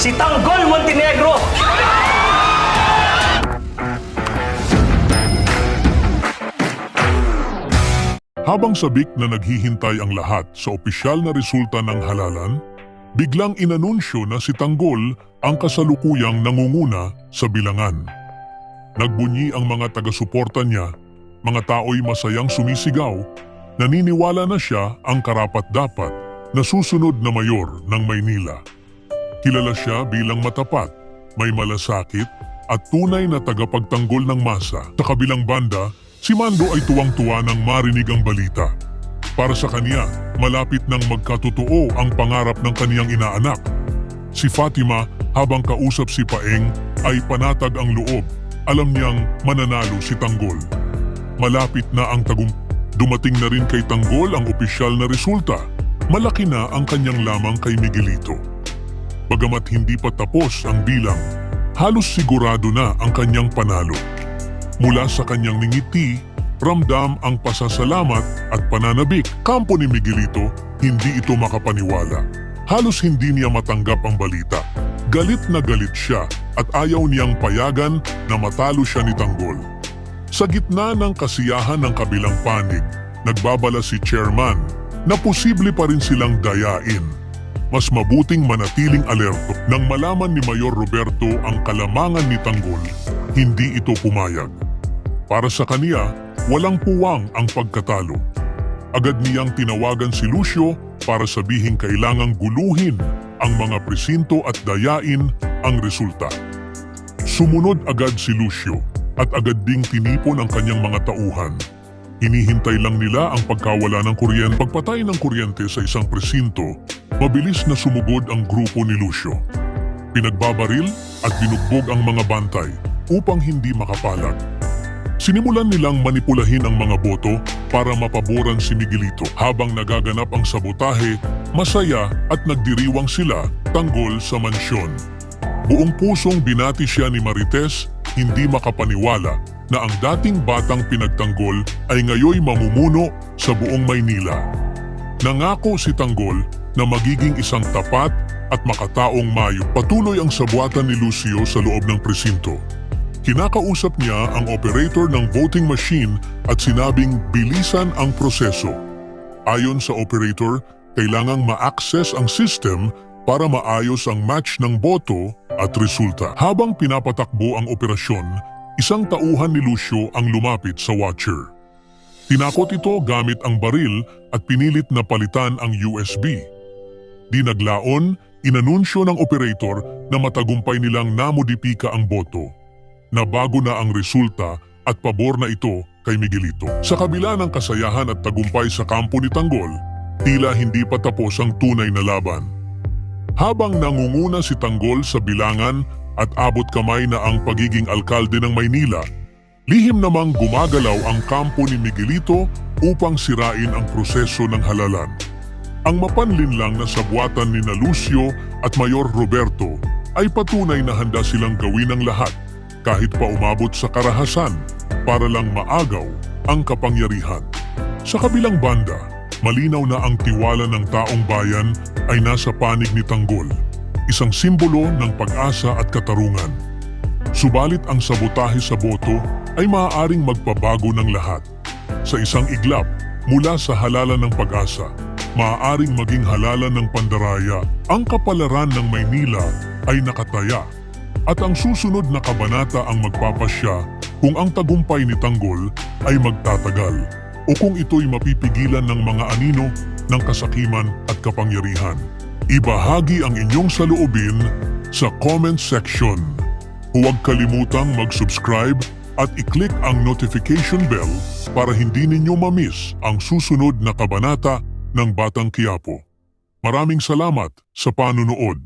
si Tanggol Montenegro! Habang sabik na naghihintay ang lahat sa opisyal na resulta ng halalan, biglang inanunsyo na si Tanggol ang kasalukuyang nangunguna sa bilangan. Nagbunyi ang mga taga-suporta niya, mga tao'y masayang sumisigaw, naniniwala na siya ang karapat-dapat na susunod na mayor ng Maynila. Kilala siya bilang matapat, may malasakit at tunay na tagapagtanggol ng masa. Sa kabilang banda, si Mando ay tuwang-tuwa nang marinig ang balita. Para sa kanya, malapit nang magkatotoo ang pangarap ng kaniyang inaanak. Si Fatima, habang kausap si Paeng, ay panatag ang loob. Alam niyang mananalo si Tanggol. Malapit na ang dumating na rin kay Tanggol ang opisyal na resulta. Malaki na ang kanyang lamang kay Miguelito. Bagamat hindi pa tapos ang bilang, halos sigurado na ang kanyang panalo. Mula sa kanyang ngiti, ramdam ang pasasalamat at pananabik. Kampo ni Miguelito, hindi ito makapaniwala. Halos hindi niya matanggap ang balita. Galit na galit siya at ayaw niyang payagan na matalo siya ni Tanggol. Sa gitna ng kasiyahan ng kabilang panig, nagbabala si chairman na posible pa rin silang dayain. Mas mabuting manatiling alerto. Nang malaman ni Mayor Roberto ang kalamangan ni Tanggol, hindi ito pumayag. Para sa kaniya, walang puwang ang pagkatalo. Agad niyang tinawagan si Lucio para sabihing kailangang guluhin ang mga presinto at dayain ang resulta. Sumunod agad si Lucio at agad ding tinipon ang kanyang mga tauhan. Hinihintay lang nila ang pagkawala ng kuryente. Pagpatay ng kuryente sa isang presinto, mabilis na sumugod ang grupo ni Lucio. Pinagbabaril at binugbog ang mga bantay upang hindi makapalag. Sinimulan nilang manipulahin ang mga boto para mapaboran si Miguelito. Habang nagaganap ang sabotahe, masaya at nagdiriwang sila Tanggol sa mansyon. Buong pusong binati siya ni Marites, hindi makapaniwala na ang dating batang pinagtanggol ay ngayoy mamumuno sa buong Maynila. Nangako si Tanggol na magiging isang tapat at makataong mayo. Patuloy ang sabuatan ni Lucio sa loob ng presinto. Kinakausap niya ang operator ng voting machine at sinabing bilisan ang proseso. Ayon sa operator, kailangang ma-access ang system para maayos ang match ng boto at resulta. Habang pinapatakbo ang operasyon, isang tauhan ni Lucio ang lumapit sa watcher. Tinakot ito gamit ang baril at pinilit na palitan ang USB. Di naglaon, inanunsyo ng operator na matagumpay nilang namodipika ang boto. Nabago na ang resulta at pabor na ito kay Miguelito. Sa kabila ng kasayahan at tagumpay sa kampo ni Tanggol, tila hindi pa tapos ang tunay na laban. Habang nangunguna si Tanggol sa bilangan at abot kamay na ang pagiging alkalde ng Maynila, lihim namang gumagalaw ang kampo ni Miguelito upang sirain ang proseso ng halalan. Ang mapanlinlang na sabuatan ni Lucio at Mayor Roberto ay patunay na handa silang gawin ang lahat kahit pa umabot sa karahasan para lang maagaw ang kapangyarihan. Sa kabilang banda, malinaw na ang tiwala ng taong bayan ay nasa panig ni Tanggol, isang simbolo ng pag-asa at katarungan. Subalit ang sabotahe sa boto ay maaaring magpabago ng lahat. Sa isang iglap mula sa halalan ng pag-asa, maaaring maging halalan ng pandaraya. Ang kapalaran ng Maynila ay nakataya. At ang susunod na kabanata ang magpapasya kung ang tagumpay ni Tanggol ay magtatagal o kung ito'y mapipigilan ng mga anino ng kasakiman at kapangyarihan. Ibahagi ang inyong saloobin sa comment section. Huwag kalimutang mag-subscribe at i-click ang notification bell para hindi ninyo ma-miss ang susunod na kabanata ng Batang Quiapo. Maraming salamat sa panunood.